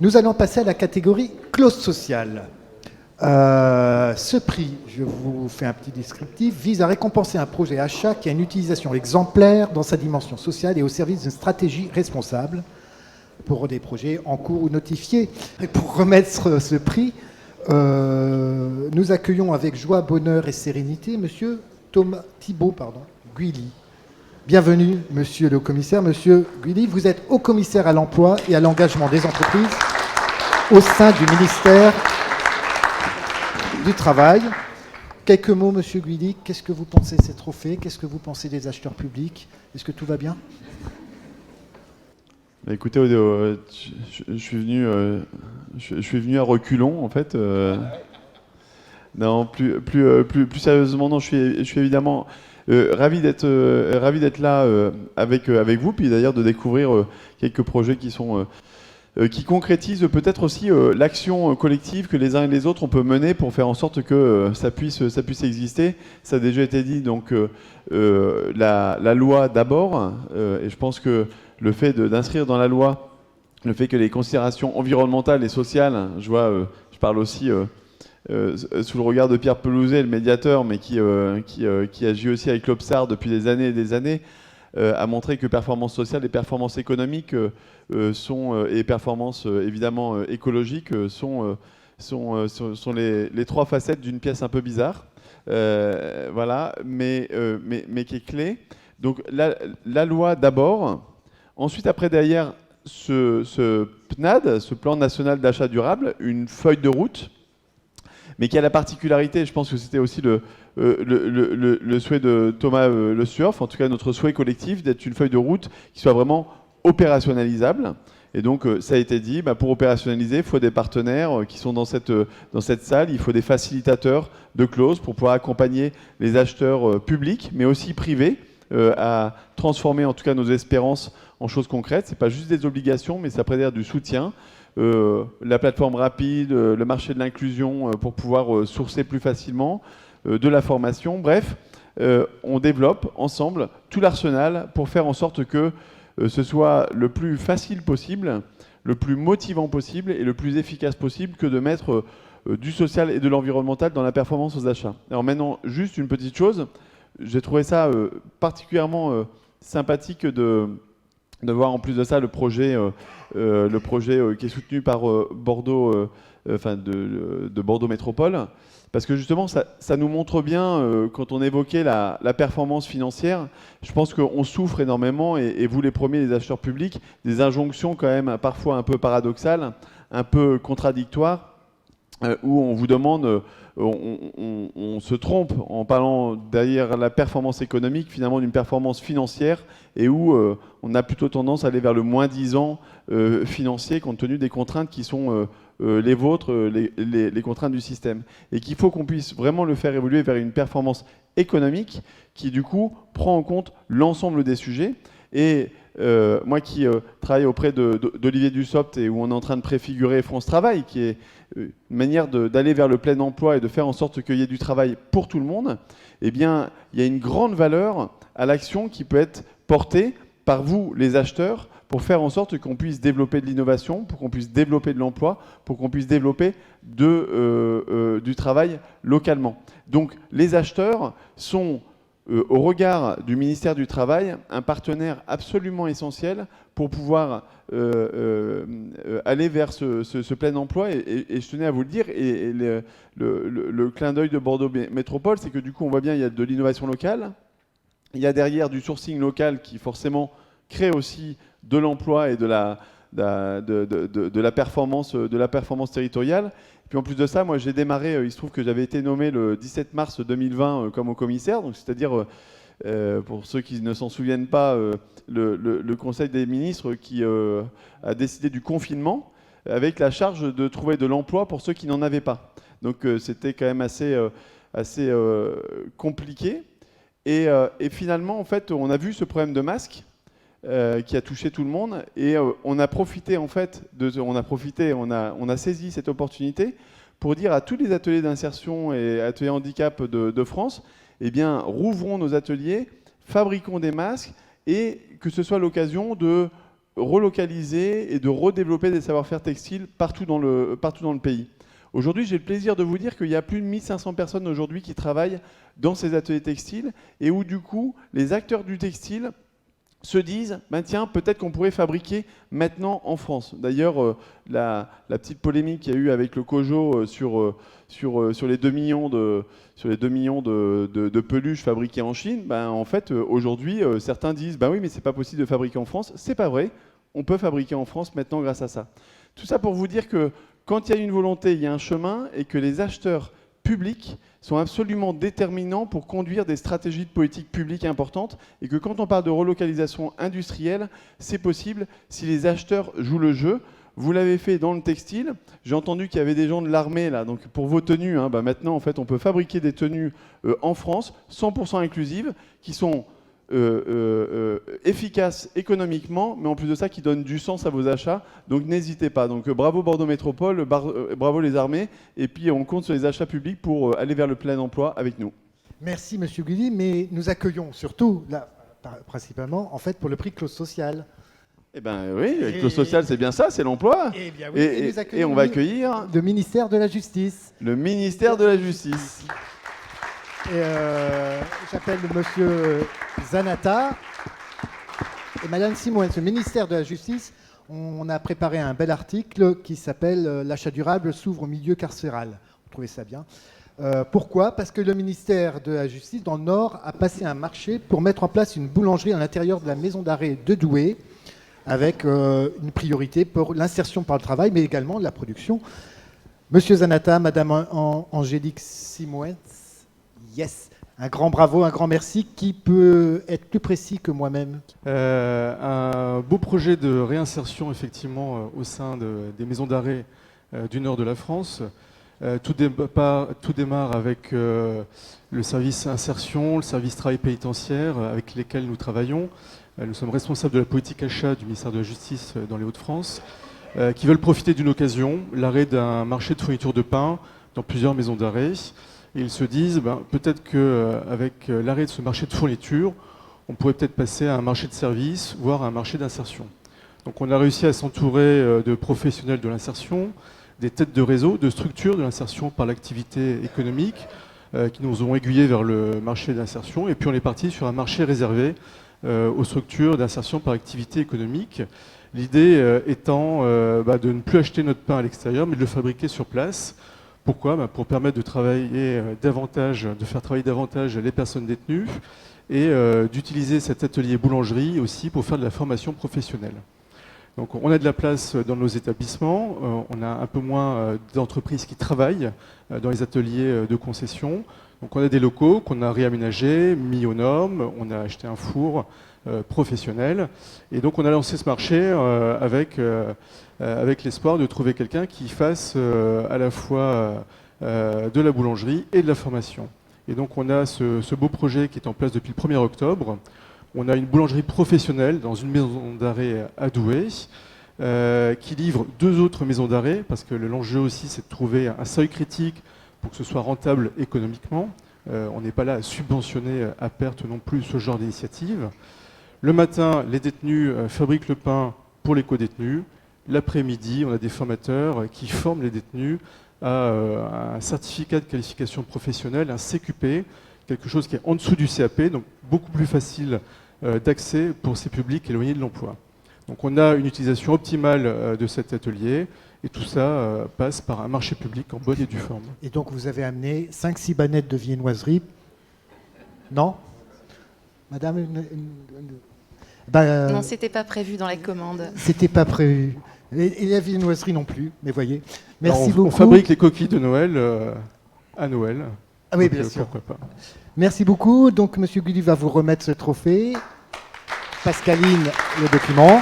Nous allons passer à la catégorie clause sociale. Ce prix, je vous fais un petit descriptif, vise à récompenser un projet achat qui a une utilisation exemplaire dans sa dimension sociale et au service d'une stratégie responsable pour des projets en cours ou notifiés. Et pour remettre ce prix, nous accueillons avec joie, bonheur et sérénité Monsieur Thibault Guilly. Bienvenue, Monsieur le commissaire. Monsieur Guilly, vous êtes haut commissaire à l'emploi et à l'engagement des entreprises au sein du ministère du Travail. Quelques mots, Monsieur Guilly. Qu'est-ce que vous pensez de ces trophées? Qu'est-ce que vous pensez des acheteurs publics? Est-ce que tout va bien? Écoutez, je suis venu à reculons, en fait. Non, plus sérieusement, non, je suis évidemment ravi d'être là avec vous, puis d'ailleurs de découvrir quelques projets qui concrétisent peut-être aussi l'action collective que les uns et les autres on peut mener pour faire en sorte que ça puisse exister. Ça a déjà été dit, donc la loi d'abord, et je pense que le fait d'inscrire dans la loi le fait que les considérations environnementales et sociales, je parle aussi sous le regard de Pierre Pelouzet, le médiateur, mais qui agit aussi avec l'Obsar depuis des années et des années, a montré que performances sociales et performances économiques et performances évidemment écologiques sont les trois facettes d'une pièce un peu bizarre, voilà, mais qui est clé. Donc la loi d'abord, ensuite après derrière ce PNAD, ce plan national d'achat durable, une feuille de route, mais qui a la particularité, je pense que c'était aussi le souhait de Thomas Le Sueur, en tout cas notre souhait collectif, d'être une feuille de route qui soit vraiment opérationnalisable. Et donc, ça a été dit, pour opérationnaliser, il faut des partenaires qui sont dans cette salle, il faut des facilitateurs de clauses pour pouvoir accompagner les acheteurs publics, mais aussi privés, à transformer en tout cas nos espérances en choses concrètes. Ce n'est pas juste des obligations, mais ça prédire du soutien. La plateforme rapide, le marché de l'inclusion pour pouvoir sourcer plus facilement, de la formation. Bref, on développe ensemble tout l'arsenal pour faire en sorte que ce soit le plus facile possible, le plus motivant possible et le plus efficace possible que de mettre du social et de l'environnemental dans la performance aux achats. Alors maintenant, juste une petite chose, j'ai trouvé ça particulièrement sympathique de voir en plus de ça le projet qui est soutenu par Bordeaux, de Bordeaux Métropole, parce que justement ça nous montre bien, quand on évoquait la performance financière, je pense qu'on souffre énormément, et vous les premiers, les acheteurs publics, des injonctions quand même parfois un peu paradoxales, un peu contradictoires, où on vous demande, on se trompe en parlant derrière la performance économique, finalement d'une performance financière, et où on a plutôt tendance à aller vers le moins-disant financier, compte tenu des contraintes qui sont les vôtres, les contraintes du système. Et qu'il faut qu'on puisse vraiment le faire évoluer vers une performance économique qui, du coup, prend en compte l'ensemble des sujets. Et moi qui travaille auprès d'Olivier Dussopt, et où on est en train de préfigurer France Travail, qui est une manière d'aller vers le plein emploi et de faire en sorte qu'il y ait du travail pour tout le monde, eh bien, il y a une grande valeur à l'action qui peut être portée par vous, les acheteurs, pour faire en sorte qu'on puisse développer de l'innovation, pour qu'on puisse développer de l'emploi, pour qu'on puisse développer du travail localement. Donc, les acheteurs sont au regard du ministère du Travail, un partenaire absolument essentiel pour pouvoir aller vers ce plein emploi. Et je tenais à vous le dire, et le clin d'œil de Bordeaux Métropole, c'est que du coup, on voit bien, il y a de l'innovation locale, il y a derrière du sourcing local qui forcément crée aussi de l'emploi et de la performance territoriale. Puis en plus de ça, moi j'ai démarré, il se trouve que j'avais été nommé le 17 mars 2020 comme haut commissaire, donc c'est-à-dire, pour ceux qui ne s'en souviennent pas, le Conseil des ministres qui a décidé du confinement avec la charge de trouver de l'emploi pour ceux qui n'en avaient pas. Donc c'était quand même assez compliqué. Et finalement, en fait, on a vu ce problème de masques qui a touché tout le monde, et on a profité en fait, on a saisi cette opportunité pour dire à tous les ateliers d'insertion et ateliers handicap de France, eh bien, rouvrons nos ateliers, fabriquons des masques, et que ce soit l'occasion de relocaliser et de redévelopper des savoir-faire textiles partout dans le pays. Aujourd'hui, j'ai le plaisir de vous dire qu'il y a plus de 1500 personnes aujourd'hui qui travaillent dans ces ateliers textiles et où du coup, les acteurs du textile se disent, ben tiens, peut-être qu'on pourrait fabriquer maintenant en France. D'ailleurs, la petite polémique qu'il y a eu avec le COJO sur les 2 millions de peluches fabriquées en Chine, ben, en fait, aujourd'hui, certains disent, ben oui, mais c'est pas possible de fabriquer en France. C'est pas vrai. On peut fabriquer en France maintenant grâce à ça. Tout ça pour vous dire que quand il y a une volonté, il y a un chemin et que les acheteurs publics sont absolument déterminants pour conduire des stratégies de politique publique importantes et que quand on parle de relocalisation industrielle, c'est possible si les acheteurs jouent le jeu. Vous l'avez fait dans le textile. J'ai entendu qu'il y avait des gens de l'armée là, donc pour vos tenues, bah maintenant en fait on peut fabriquer des tenues en France, 100% inclusives, qui sont efficaces économiquement, mais en plus de ça qui donnent du sens à vos achats. Donc n'hésitez pas. Donc bravo Bordeaux Métropole, bravo les armées, et puis on compte sur les achats publics pour aller vers le plein emploi avec nous. Merci Monsieur Gulli, mais nous accueillons surtout, là, principalement, en fait, pour le prix Clause Sociale. Eh bien oui, le Clause Sociale, c'est bien ça, c'est l'emploi. Eh bien oui, et on va accueillir le ministère de la Justice. Le ministère de la Justice. Et j'appelle Monsieur Zanata et Madame Simoens. Le ministère de la Justice, on a préparé un bel article qui s'appelle « L'achat durable s'ouvre au milieu carcéral ». Vous trouvez ça bien ? Pourquoi ? Parce que le ministère de la Justice, dans le Nord, a passé un marché pour mettre en place une boulangerie à l'intérieur de la maison d'arrêt de Douai, avec une priorité pour l'insertion par le travail, mais également la production. Monsieur Zanata, Madame Angélique Simoens, yes, un grand bravo, un grand merci. Qui peut être plus précis que moi-même ? Un beau projet de réinsertion, effectivement, au sein des maisons d'arrêt du nord de la France. Tout démarre avec le service insertion, le service travail pénitentiaire, avec lesquels nous travaillons. Nous sommes responsables de la politique achat du ministère de la Justice dans les Hauts-de-France, qui veulent profiter d'une occasion, l'arrêt d'un marché de fourniture de pain dans plusieurs maisons d'arrêt. Et ils se disent, peut-être qu'avec l'arrêt de ce marché de fourniture, on pourrait peut-être passer à un marché de service, voire à un marché d'insertion. Donc on a réussi à s'entourer de professionnels de l'insertion, des têtes de réseau, de structures de l'insertion par l'activité économique, qui nous ont aiguillés vers le marché d'insertion. Et puis on est parti sur un marché réservé aux structures d'insertion par activité économique. L'idée étant de ne plus acheter notre pain à l'extérieur, mais de le fabriquer sur place. Pourquoi ? Pour permettre de travailler davantage, de faire travailler davantage les personnes détenues et d'utiliser cet atelier boulangerie aussi pour faire de la formation professionnelle. Donc on a de la place dans nos établissements, on a un peu moins d'entreprises qui travaillent dans les ateliers de concession. Donc on a des locaux qu'on a réaménagés, mis aux normes, on a acheté un four professionnel. Et donc on a lancé ce marché avec l'espoir de trouver quelqu'un qui fasse à la fois de la boulangerie et de la formation. Et donc on a ce beau projet qui est en place depuis le 1er octobre. On a une boulangerie professionnelle dans une maison d'arrêt à Douai, qui livre 2 autres maisons d'arrêt, parce que l'enjeu aussi c'est de trouver un seuil critique pour que ce soit rentable économiquement. On n'est pas là à subventionner à perte non plus ce genre d'initiative. Le matin, les détenus fabriquent le pain pour les co-détenus. L'après-midi, on a des formateurs qui forment les détenus à un certificat de qualification professionnelle, un CQP, quelque chose qui est en dessous du CAP, donc beaucoup plus facile d'accès pour ces publics éloignés de l'emploi. Donc on a une utilisation optimale de cet atelier et tout ça passe par un marché public en bonne et due forme. Et donc vous avez amené 5-6 banettes de viennoiserie. Non ? Madame Non, c'était pas prévu dans la commande. C'était pas prévu. Et la viennoiserie non plus, mais voyez. Merci beaucoup. On fabrique les coquilles de Noël à Noël. Ah oui, donc, bien sûr. Pourquoi pas. Merci beaucoup. Donc, Monsieur Gulli va vous remettre ce trophée. Pascaline, le document.